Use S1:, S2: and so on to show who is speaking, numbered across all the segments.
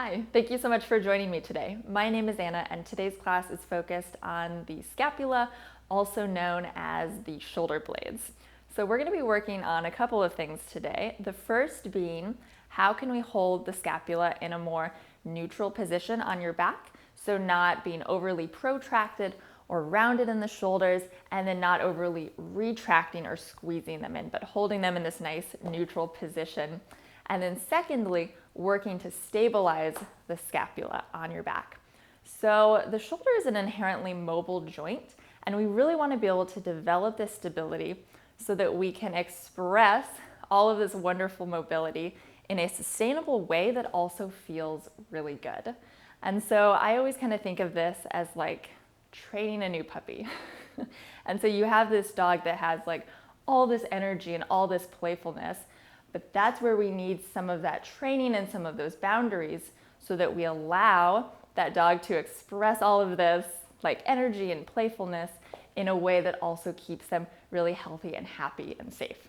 S1: Hi, thank you so much for joining me today. My name is Anna, and today's class is focused on the scapula, also known as the shoulder blades. So we're going to be working on a couple of things today. The first being, how can we hold the scapula in a more neutral position on your back? So not being overly protracted or rounded in the shoulders, and then not overly retracting or squeezing them in, but holding them in this nice neutral position. And then secondly, working to stabilize the scapula on your back. So the shoulder is an inherently mobile joint, and we really want to be able to develop this stability so that we can express all of this wonderful mobility in a sustainable way that also feels really good. And so I always kind of think of this as like training a new puppy. And so you have this dog that has like all this energy and all this playfulness, but that's where we need some of that training and some of those boundaries so that we allow that dog to express all of this like energy and playfulness in a way that also keeps them really healthy and happy and safe.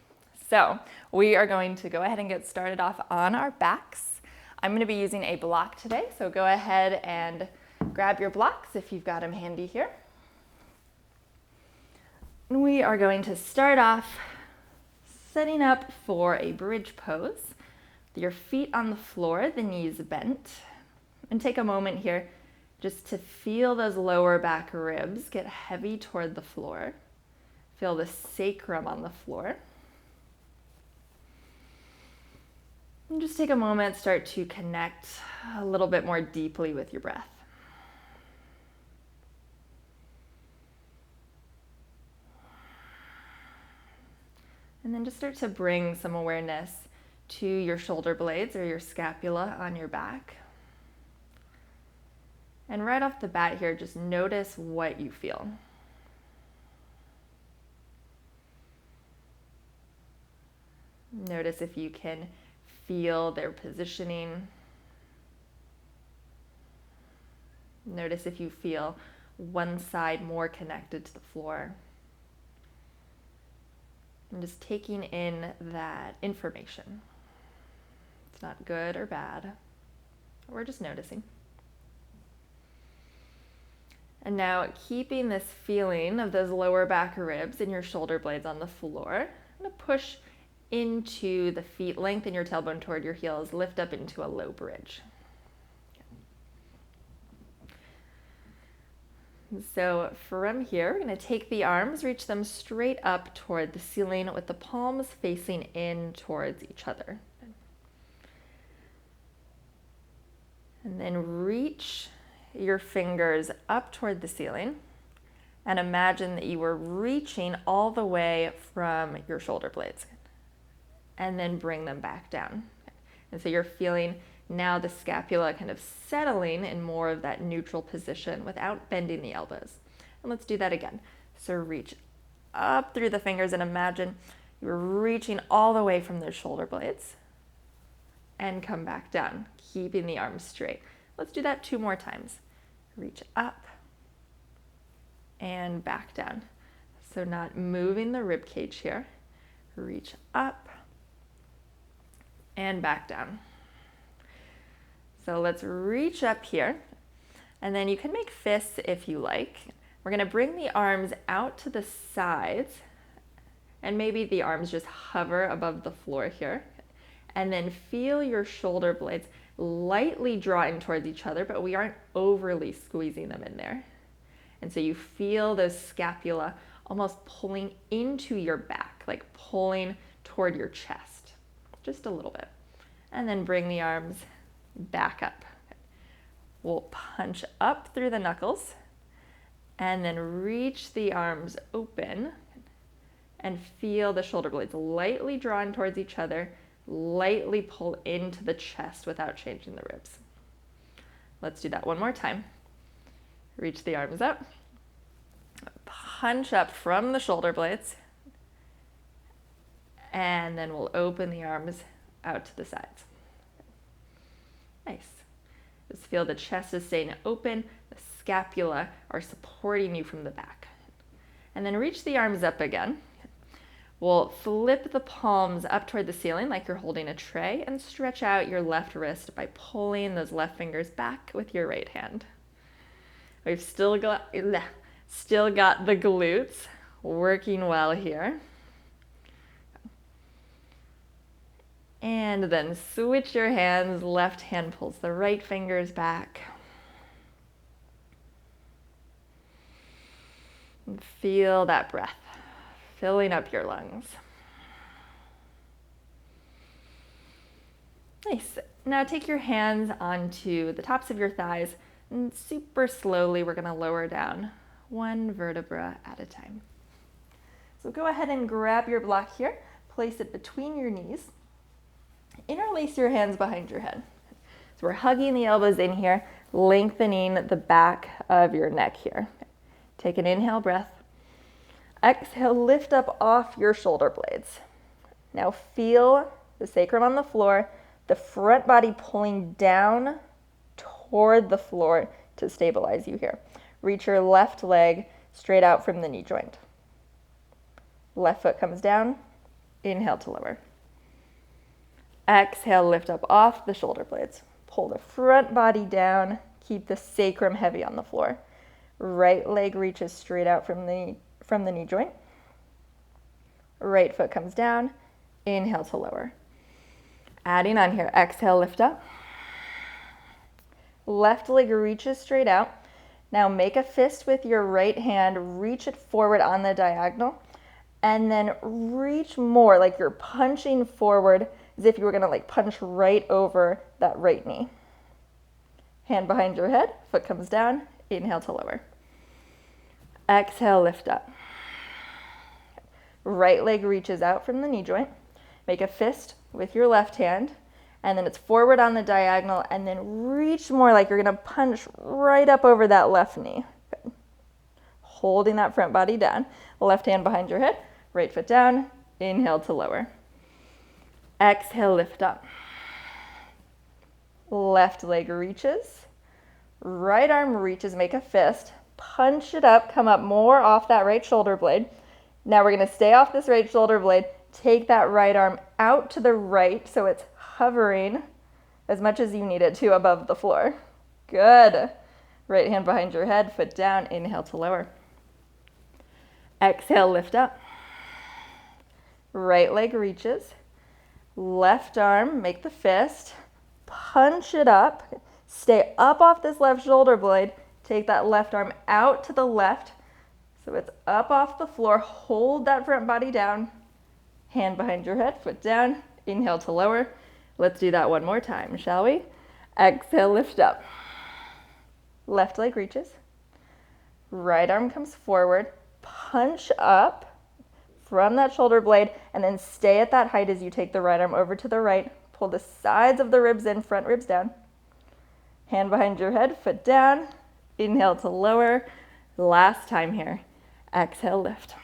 S1: So we are going to go ahead and get started off on our backs. I'm going to be using a block today, so go ahead and grab your blocks if you've got them handy here. And we are going to start off setting up for a bridge pose. Your feet on the floor, the knees bent. And take a moment here just to feel those lower back ribs get heavy toward the floor. Feel the sacrum on the floor. And just take a moment, start to connect a little bit more deeply with your breath. And then just start to bring some awareness to your shoulder blades or your scapula on your back. And right off the bat here, just notice what you feel. Notice if you can feel their positioning. Notice if you feel one side more connected to the floor. And just taking in that information. It's not good or bad. We're just noticing. And now keeping this feeling of those lower back ribs and your shoulder blades on the floor, I'm going to push into the feet, lengthen your tailbone toward your heels, lift up into a low bridge. So from here, we're going to take the arms, reach them straight up toward the ceiling with the palms facing in towards each other. And then reach your fingers up toward the ceiling and imagine that you were reaching all the way from your shoulder blades. And then bring them back down. And so you're feeling now the scapula kind of settling in more of that neutral position without bending the elbows. And let's do that again. So reach up through the fingers and imagine you're reaching all the way from those shoulder blades and come back down, keeping the arms straight. Let's do that 2 more times. Reach up and back down. So not moving the rib cage here. Reach up and back down. So let's reach up here, and then you can make fists if you like. We're going to bring the arms out to the sides, and maybe the arms just hover above the floor here. And then feel your shoulder blades lightly draw in towards each other, but we aren't overly squeezing them in there. And so you feel those scapula almost pulling into your back, like pulling toward your chest, just a little bit. And then bring the arms back up. We'll punch up through the knuckles and then reach the arms open and feel the shoulder blades lightly drawn towards each other, lightly pull into the chest without changing the ribs. Let's do that one more time. Reach the arms up, punch up from the shoulder blades, and then we'll open the arms out to the sides. Nice. Just feel the chest is staying open, the scapula are supporting you from the back. And then reach the arms up again. We'll flip the palms up toward the ceiling like you're holding a tray and stretch out your left wrist by pulling those left fingers back with your right hand. We've still got the glutes working well here. And then switch your hands. Left hand pulls the right fingers back. And feel that breath filling up your lungs. Nice. Now take your hands onto the tops of your thighs and super slowly we're going to lower down one vertebra at a time. So go ahead and grab your block here, place it between your knees, interlace your hands behind your head. So we're hugging the elbows in here, lengthening the back of your neck here. Take an inhale breath. Exhale, lift up off your shoulder blades. Now feel the sacrum on the floor, the front body pulling down toward the floor to stabilize you here. Reach your left leg straight out from the knee joint. Left foot comes down, inhale to lower. Exhale, lift up off the shoulder blades. Pull the front body down, keep the sacrum heavy on the floor. Right leg reaches straight out from the knee joint. Right foot comes down, inhale to lower. Adding on here, exhale, lift up. Left leg reaches straight out. Now make a fist with your right hand, reach it forward on the diagonal, and then reach more like you're punching forward as if you were gonna like punch right over that right knee. Hand behind your head, foot comes down, inhale to lower. Exhale, lift up. Right leg reaches out from the knee joint. Make a fist with your left hand, and then it's forward on the diagonal, and then reach more like you're gonna punch right up over that left knee. Good. Holding that front body down. Left hand behind your head, right foot down, inhale to lower. Exhale, lift up. Left leg reaches. Right arm reaches, make a fist. Punch it up, come up more off that right shoulder blade. Now we're gonna stay off this right shoulder blade. Take that right arm out to the right so it's hovering as much as you need it to above the floor. Good. Right hand behind your head, foot down, inhale to lower. Exhale, lift up. Right leg reaches. Left arm, make the fist. Punch it up. Stay up off this left shoulder blade. Take that left arm out to the left so it's up off the floor. Hold that front body down. Hand behind your head, foot down, inhale to lower. Let's do that one more time, shall we? Exhale, lift up. Left leg reaches. Right arm comes forward. Punch up from that shoulder blade and then stay at that height as you take the right arm over to the right. Pull the sides of the ribs in, front ribs down. Hand behind your head, foot down. Inhale to lower. Last time here. Exhale, lift.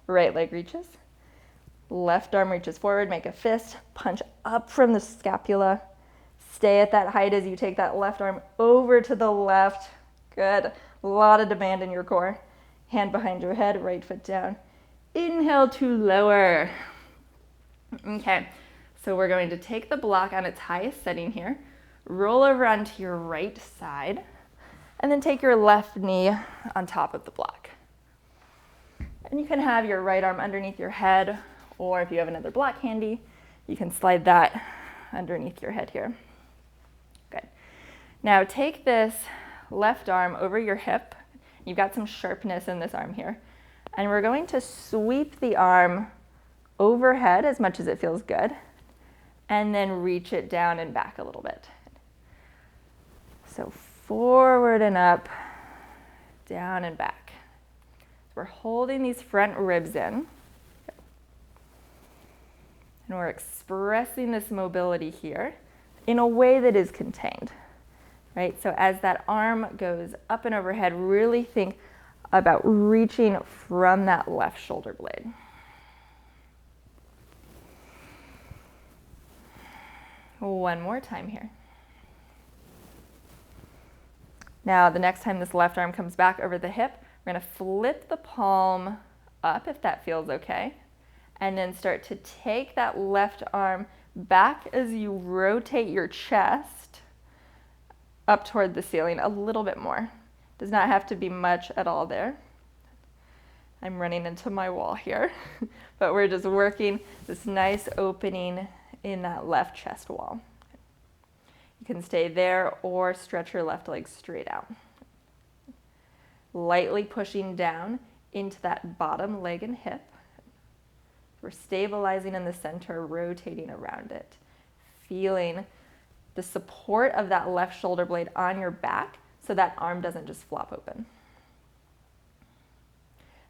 S1: Right leg reaches. Left arm reaches forward, make a fist, punch up from the scapula. Stay at that height as you take that left arm over to the left. Good. A lot of demand in your core. Hand behind your head, right foot down. Inhale to lower. Okay, so we're going to take the block on its highest setting here, roll over onto your right side, and then take your left knee on top of the block. And you can have your right arm underneath your head, or if you have another block handy, you can slide that underneath your head here. Good. Now take this left arm over your hip. You've got some sharpness in this arm here. And we're going to sweep the arm overhead as much as it feels good, and then reach it down and back a little bit. So forward and up, down and back. So we're holding these front ribs in. And we're expressing this mobility here in a way that is contained, right? So as that arm goes up and overhead, really think about reaching from that left shoulder blade. One more time here. Now, the next time this left arm comes back over the hip, we're gonna flip the palm up if that feels okay. And then start to take that left arm back as you rotate your chest up toward the ceiling a little bit more. Does not have to be much at all there. I'm running into my wall here, but we're just working this nice opening in that left chest wall. You can stay there or stretch your left leg straight out. Lightly pushing down into that bottom leg and hip. We're stabilizing in the center, rotating around it. Feeling the support of that left shoulder blade on your back so that arm doesn't just flop open.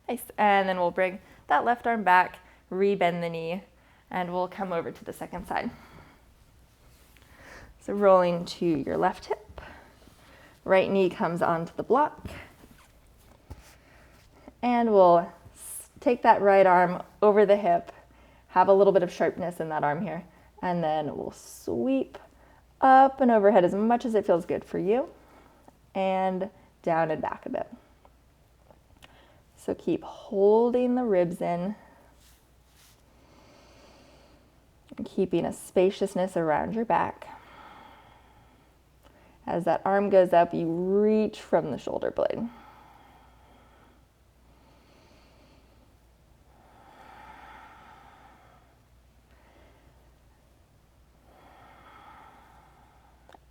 S1: Nice, and then we'll bring that left arm back, rebend the knee, and we'll come over to the second side. So rolling to your left hip, right knee comes onto the block, and we'll take that right arm over the hip, have a little bit of sharpness in that arm here, and then we'll sweep up and overhead as much as it feels good for you, and down and back a bit. So keep holding the ribs in and keeping a spaciousness around your back. As that arm goes up, you reach from the shoulder blade.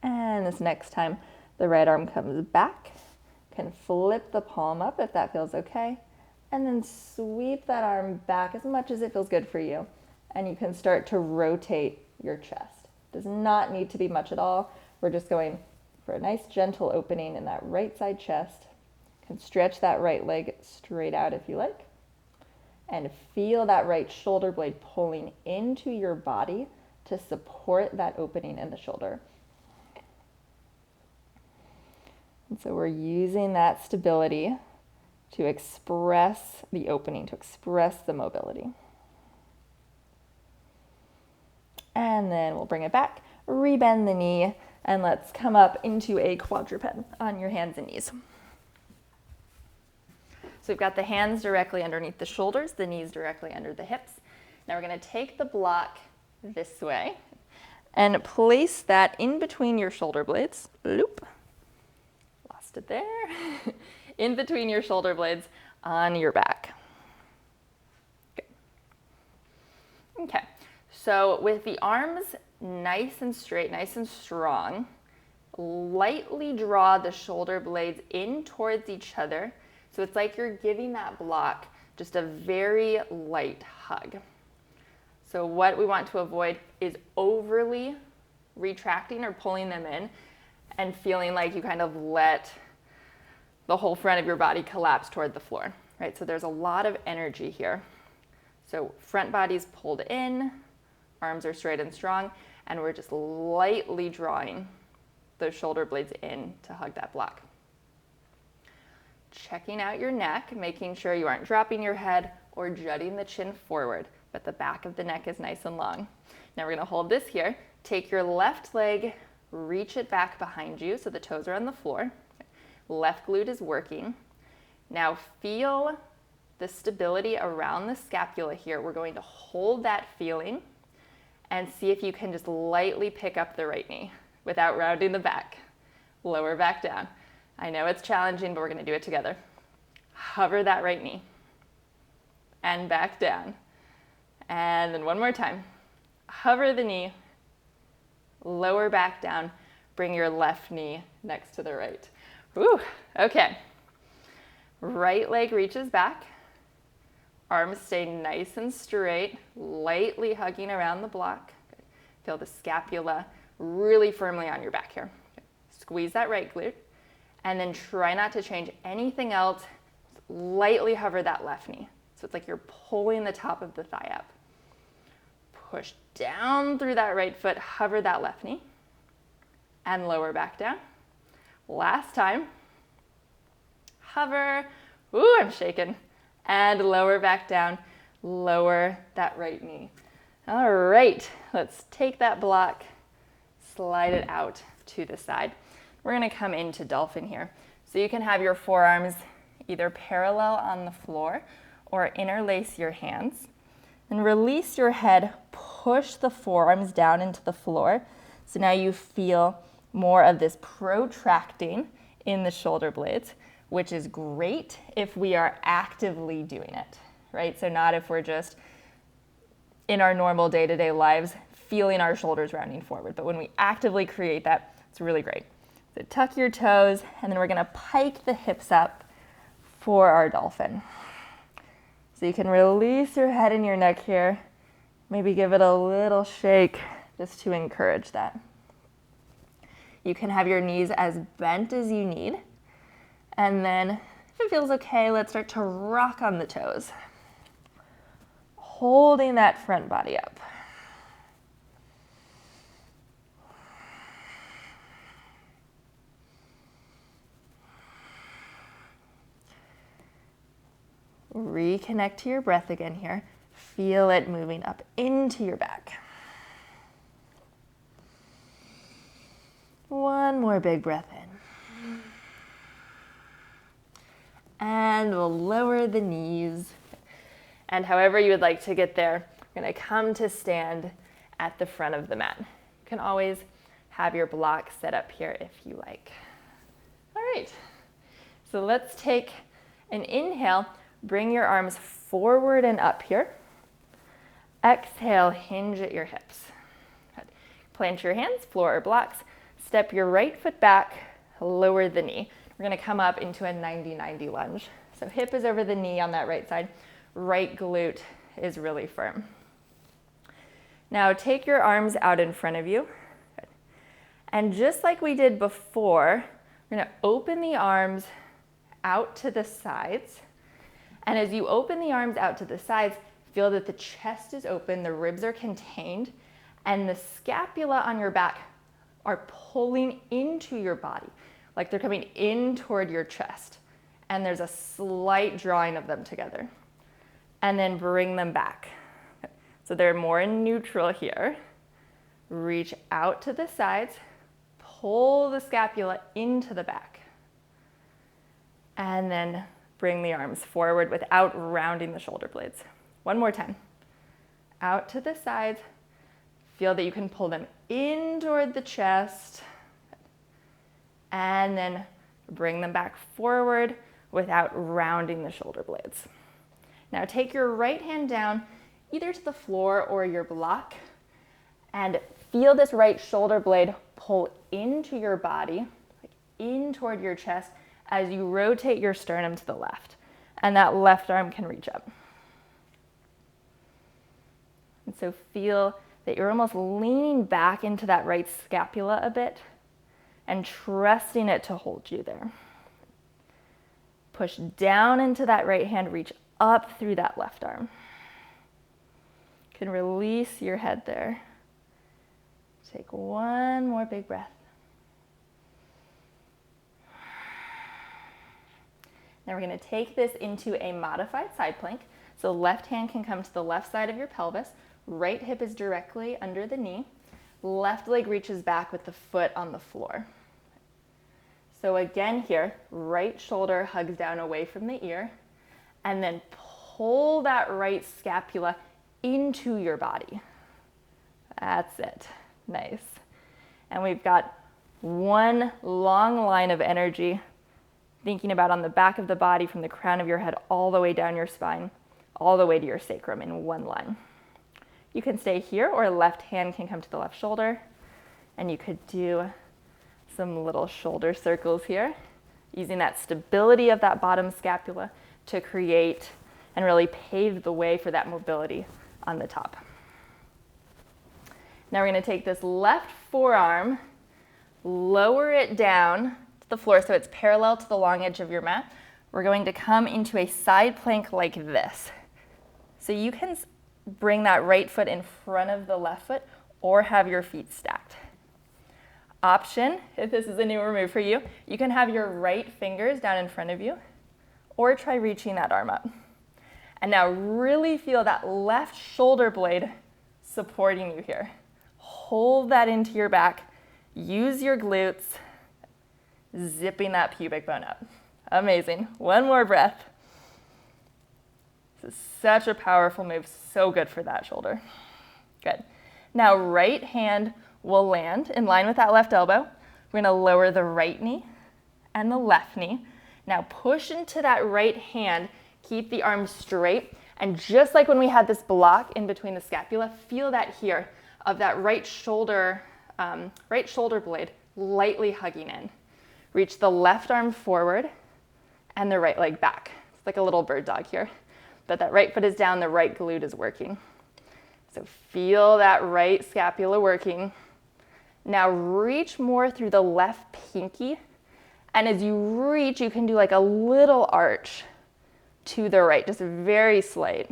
S1: And this next time, the right arm comes back. Can flip the palm up if that feels okay. And then sweep that arm back as much as it feels good for you. And you can start to rotate your chest. Does not need to be much at all. We're just going for a nice gentle opening in that right side chest. You can stretch that right leg straight out if you like. And feel that right shoulder blade pulling into your body to support that opening in the shoulder. And so we're using that stability to express the opening, to express the mobility. And then we'll bring it back, rebend the knee, and let's come up into a quadruped on your hands and knees. So we've got the hands directly underneath the shoulders, the knees directly under the hips. Now we're going to take the block this way and place that in between your shoulder blades. Loop. Lost it there. In between your shoulder blades on your back. Okay, so with the arms nice and straight, nice and strong, lightly draw the shoulder blades in towards each other. So it's like you're giving that block just a very light hug. So what we want to avoid is overly retracting or pulling them in and feeling like you kind of let the whole front of your body collapse toward the floor, right? So there's a lot of energy here. So front body's pulled in, arms are straight and strong, and we're just lightly drawing those shoulder blades in to hug that block. Checking out your neck, making sure you aren't dropping your head or jutting the chin forward, but the back of the neck is nice and long. Now we're gonna hold this here. Take your left leg, reach it back behind you so the toes are on the floor. Left glute is working. Now feel the stability around the scapula here. We're going to hold that feeling and see if you can just lightly pick up the right knee without rounding the back. Lower back down. I know it's challenging, but we're going to do it together. Hover that right knee and back down. And then one more time. Hover the knee, lower back down, bring your left knee next to the right. Whew, okay. Right leg reaches back. Arms stay nice and straight, lightly hugging around the block. Good. Feel the scapula really firmly on your back here. Good. Squeeze that right glute, and then try not to change anything else. Lightly hover that left knee. So it's like you're pulling the top of the thigh up. Push down through that right foot, hover that left knee, and lower back down. Last time. Hover. Ooh, I'm shaking. And lower back down. Lower that right knee. All right, let's take that block, slide it out to the side. We're gonna come into dolphin here. So you can have your forearms either parallel on the floor or interlace your hands. And release your head, push the forearms down into the floor. So now you feel more of this protracting in the shoulder blades, which is great if we are actively doing it, right? So not if we're just in our normal day-to-day lives feeling our shoulders rounding forward, but when we actively create that, it's really great. So tuck your toes, and then we're gonna pike the hips up for our dolphin. So you can release your head and your neck here. Maybe give it a little shake just to encourage that. You can have your knees as bent as you need. And then if it feels okay, let's start to rock on the toes. Holding that front body up. Reconnect to your breath again here. Feel it moving up into your back. One more big breath in. And we'll lower the knees. And however you would like to get there, we're going to come to stand at the front of the mat. You can always have your block set up here if you like. All right, so let's take an inhale. Bring your arms forward and up here. Exhale, hinge at your hips. Plant your hands, floor or blocks. Step your right foot back, lower the knee. We're gonna come up into a 90-90 lunge. So hip is over the knee on that right side. Right glute is really firm. Now take your arms out in front of you. And just like we did before, we're gonna open the arms out to the sides. And as you open the arms out to the sides, feel that the chest is open, the ribs are contained, and the scapula on your back are pulling into your body, like they're coming in toward your chest. And there's a slight drawing of them together. And then bring them back. So they're more in neutral here. Reach out to the sides, pull the scapula into the back. And then bring the arms forward without rounding the shoulder blades. One more time. Out to the sides. Feel that you can pull them in toward the chest. And then bring them back forward without rounding the shoulder blades. Now take your right hand down either to the floor or your block and feel this right shoulder blade pull into your body, like in toward your chest, as you rotate your sternum to the left, and that left arm can reach up. And so feel that you're almost leaning back into that right scapula a bit and trusting it to hold you there. Push down into that right hand, reach up through that left arm. You can release your head there. Take one more big breath. Now we're going to take this into a modified side plank. So left hand can come to the left side of your pelvis. Right hip is directly under the knee. Left leg reaches back with the foot on the floor. So again here, right shoulder hugs down away from the ear. And then pull that right scapula into your body. That's it. Nice. And we've got one long line of energy, thinking about on the back of the body from the crown of your head all the way down your spine, all the way to your sacrum in one line. You can stay here, or left hand can come to the left shoulder, and you could do some little shoulder circles here, using that stability of that bottom scapula to create and really pave the way for that mobility on the top. Now we're going to take this left forearm, lower it down to the floor so it's parallel to the long edge of your mat. We're going to come into a side plank like this. So you can bring that right foot in front of the left foot or have your feet stacked. Option, if this is a newer move for you, you can have your right fingers down in front of you or try reaching that arm up. And now really feel that left shoulder blade supporting you here. Hold that into your back. Use your glutes, zipping that pubic bone up. Amazing. One more breath. This is such a powerful move, so good for that shoulder. Good. Now right hand will land in line with that left elbow. We're gonna lower the right knee and the left knee. Now push into that right hand, keep the arms straight, and just like when we had this block in between the scapula, feel that here of that right shoulder blade lightly hugging in. Reach the left arm forward and the right leg back. It's like a little bird dog here, but that right foot is down, the right glute is working. So feel that right scapula working. Now reach more through the left pinky, and as you reach, you can do like a little arch to the right, just very slight.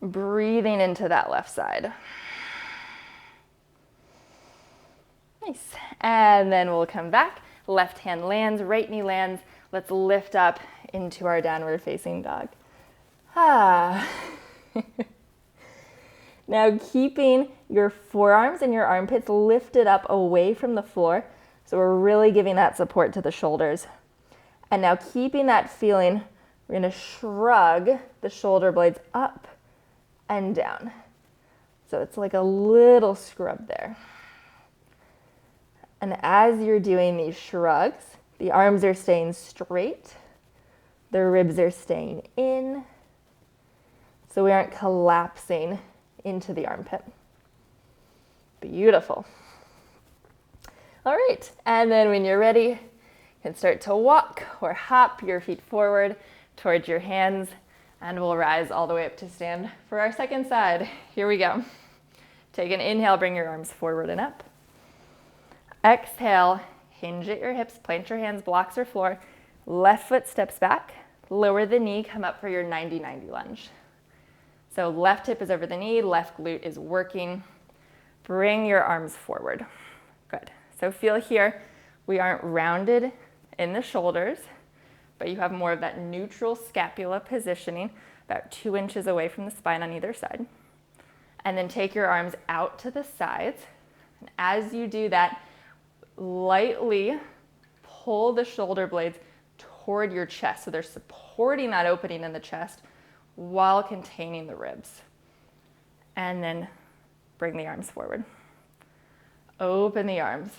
S1: Breathing into that left side. Nice. And then we'll come back. Left hand lands, right knee lands. Let's lift up into our downward facing dog. Now keeping your forearms and your armpits lifted up away from the floor. So we're really giving that support to the shoulders. And now keeping that feeling, we're going to shrug the shoulder blades up and down. So it's like a little scrub there. And as you're doing these shrugs, the arms are staying straight, the ribs are staying in, so we aren't collapsing into the armpit. Beautiful. All right, and then when you're ready, you can start to walk or hop your feet forward towards your hands, and we'll rise all the way up to stand for our second side. Here we go. Take an inhale, bring your arms forward and up. Exhale, hinge at your hips, plant your hands, blocks or floor. Left foot steps back, lower the knee, come up for your 90-90 lunge. So left hip is over the knee, left glute is working. Bring your arms forward. Good. So feel here, we aren't rounded in the shoulders, but you have more of that neutral scapula positioning, about 2 inches away from the spine on either side. And then take your arms out to the sides. And as you do that, lightly pull the shoulder blades toward your chest. So they're supporting that opening in the chest while containing the ribs. And then bring the arms forward. Open the arms.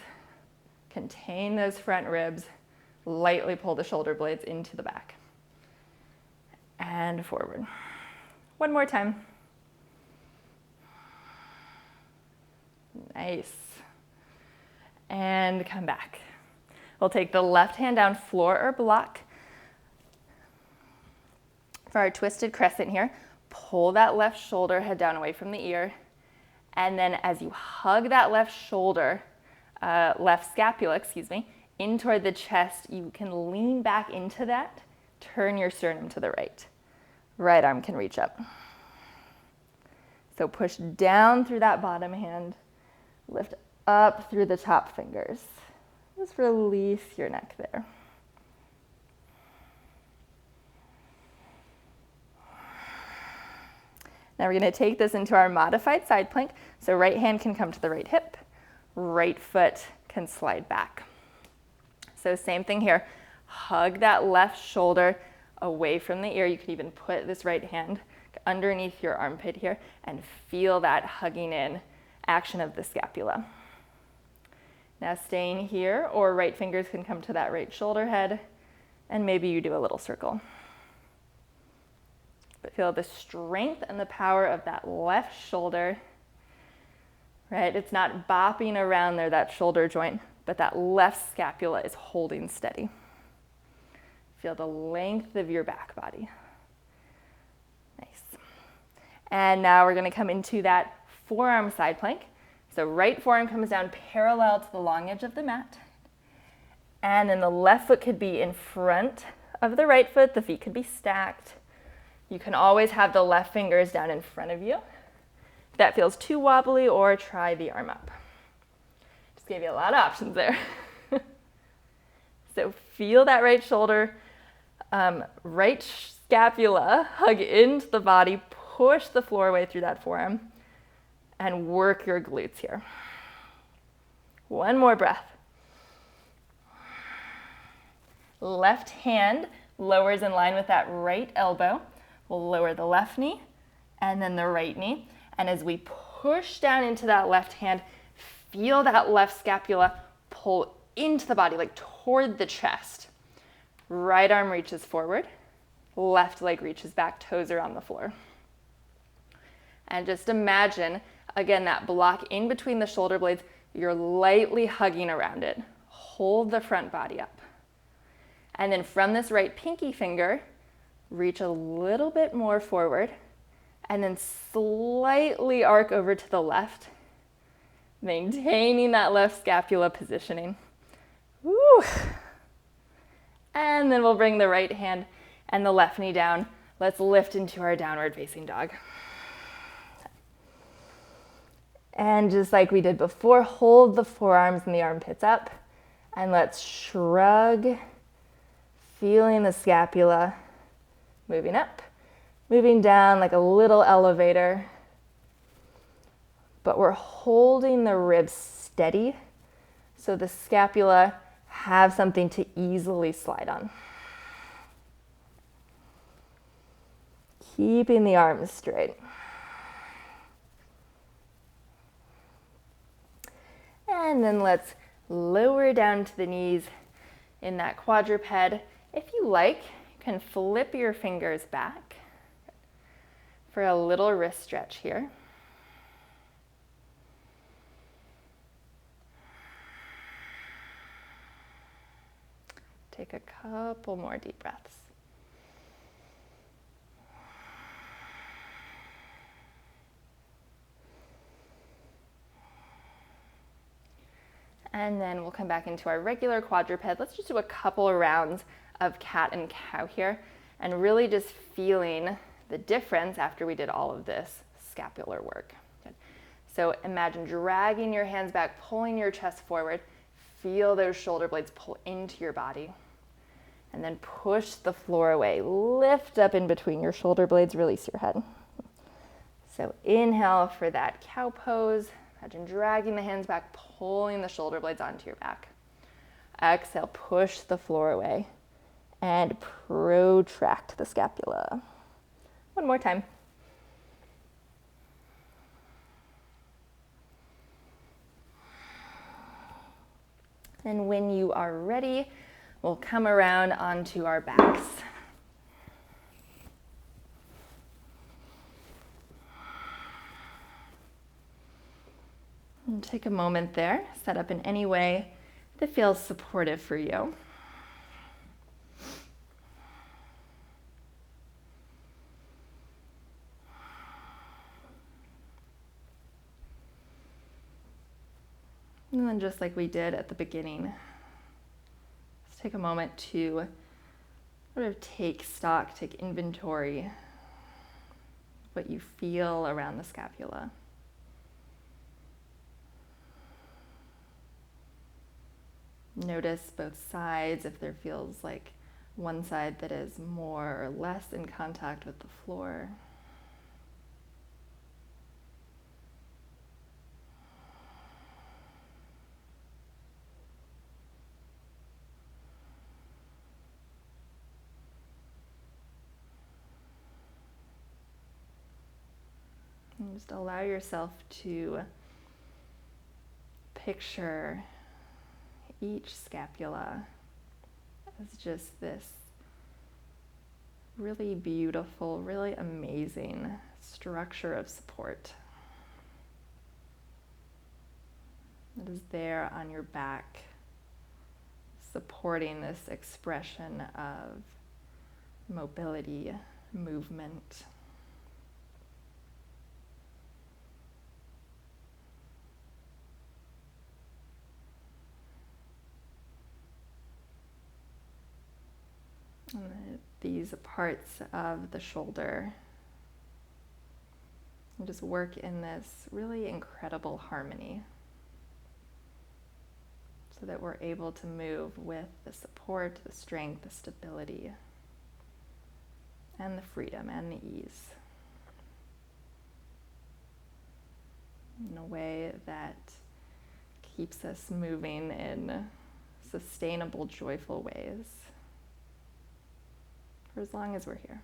S1: Contain those front ribs. Lightly pull the shoulder blades into the back. And forward. One more time. Nice. And come back. We'll take the left hand down, floor or block. For our twisted crescent here, pull that left shoulder head down away from the ear. And then as you hug that left shoulder, left scapula, in toward the chest, you can lean back into that, turn your sternum to the right. Right arm can reach up. So push down through that bottom hand, lift up through the top fingers. Just release your neck there. Now we're going to take this into our modified side plank. So right hand can come to the right hip, right foot can slide back. So same thing here. Hug that left shoulder away from the ear. You could even put this right hand underneath your armpit here and feel that hugging in action of the scapula. Now staying here, or right fingers can come to that right shoulder head, and maybe you do a little circle. But feel the strength and the power of that left shoulder, right? It's not bopping around there, that shoulder joint, but that left scapula is holding steady. Feel the length of your back body. Nice. And now we're going to come into that forearm side plank. So right forearm comes down parallel to the long edge of the mat. And then the left foot could be in front of the right foot. The feet could be stacked. You can always have the left fingers down in front of you. If that feels too wobbly, or try the arm up. Just gave you a lot of options there. So feel that right shoulder, right scapula hug into the body, push the floor away through that forearm, and work your glutes here. One more breath. Left hand lowers in line with that right elbow. We'll lower the left knee and then the right knee. And as we push down into that left hand, feel that left scapula pull into the body, like toward the chest. Right arm reaches forward, left leg reaches back, toes are on the floor. And just imagine, again, that block in between the shoulder blades, you're lightly hugging around it. Hold the front body up. And then from this right pinky finger, reach a little bit more forward, and then slightly arc over to the left, maintaining that left scapula positioning. Woo. And then we'll bring the right hand and the left knee down. Let's lift into our downward facing dog. And just like we did before, hold the forearms and the armpits up, and let's shrug, feeling the scapula moving up, moving down like a little elevator. But we're holding the ribs steady so the scapula have something to easily slide on. Keeping the arms straight. And then let's lower down to the knees in that quadruped. If you like, you can flip your fingers back for a little wrist stretch here. Take a couple more deep breaths. And then we'll come back into our regular quadruped. Let's just do a couple of rounds of cat and cow here, and really just feeling the difference after we did all of this scapular work. Good. So imagine dragging your hands back, pulling your chest forward. Feel those shoulder blades pull into your body. And then push the floor away. Lift up in between your shoulder blades, release your head. So inhale for that cow pose. Imagine dragging the hands back, pulling the shoulder blades onto your back. Exhale, push the floor away and protract the scapula. One more time. And when you are ready, we'll come around onto our backs. And take a moment there, set up in any way that feels supportive for you. And then just like we did at the beginning, let's take a moment to sort of take stock, take inventory of what you feel around the scapula. Notice both sides, if there feels like one side that is more or less in contact with the floor. And just allow yourself to picture each scapula as just this really beautiful, really amazing structure of support that is there on your back, supporting this expression of mobility, movement. And these parts of the shoulder, and just work in this really incredible harmony so that we're able to move with the support, the strength, the stability, and the freedom and the ease in a way that keeps us moving in sustainable, joyful ways. for as long as we're here.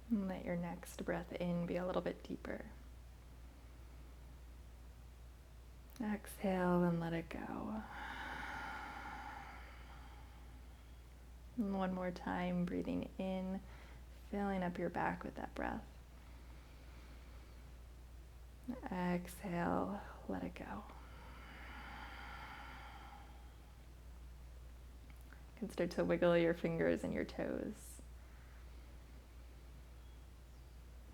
S1: And let your next breath in be a little bit deeper. Exhale and let it go. And one more time, breathing in, filling up your back with that breath. Exhale, let it go. You can start to wiggle your fingers and your toes.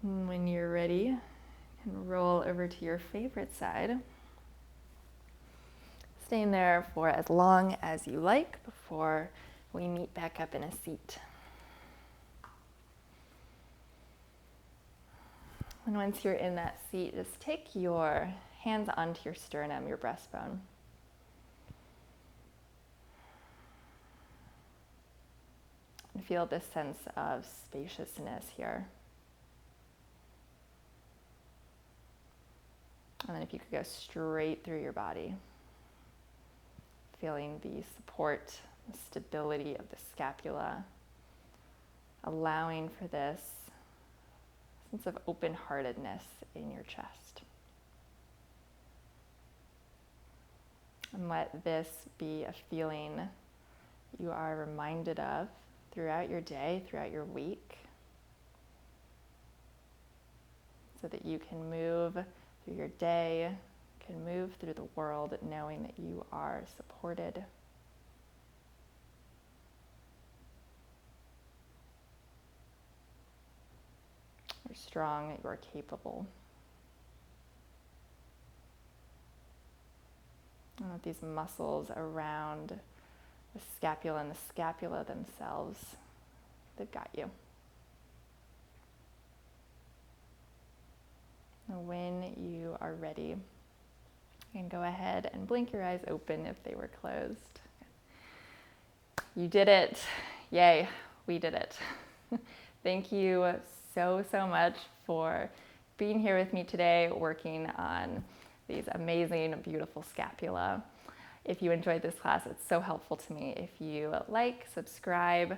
S1: And when you're ready, you can roll over to your favorite side. Staying there for as long as you like before we meet back up in a seat. And once you're in that seat, just take your hands onto your sternum, your breastbone. And feel this sense of spaciousness here. And then if you could go straight through your body, feeling the support, the stability of the scapula, allowing for this sense of open-heartedness in your chest. And let this be a feeling you are reminded of throughout your day, throughout your week, so that you can move through your day, can move through the world knowing that you are supported. You're strong, you are capable. And with these muscles around the scapula and the scapula themselves, they've got you. And when you are ready, you can go ahead and blink your eyes open if they were closed. You did it. Yay, we did it. Thank you so much for being here with me today, working on these amazing, beautiful scapula. If you enjoyed this class, it's so helpful to me. If you like, subscribe,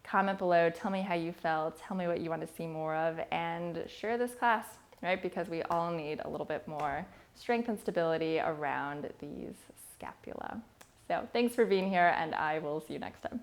S1: comment below, tell me how you felt, tell me what you want to see more of, and share this class, right? Because we all need a little bit more strength and stability around these scapula. So thanks for being here, and I will see you next time.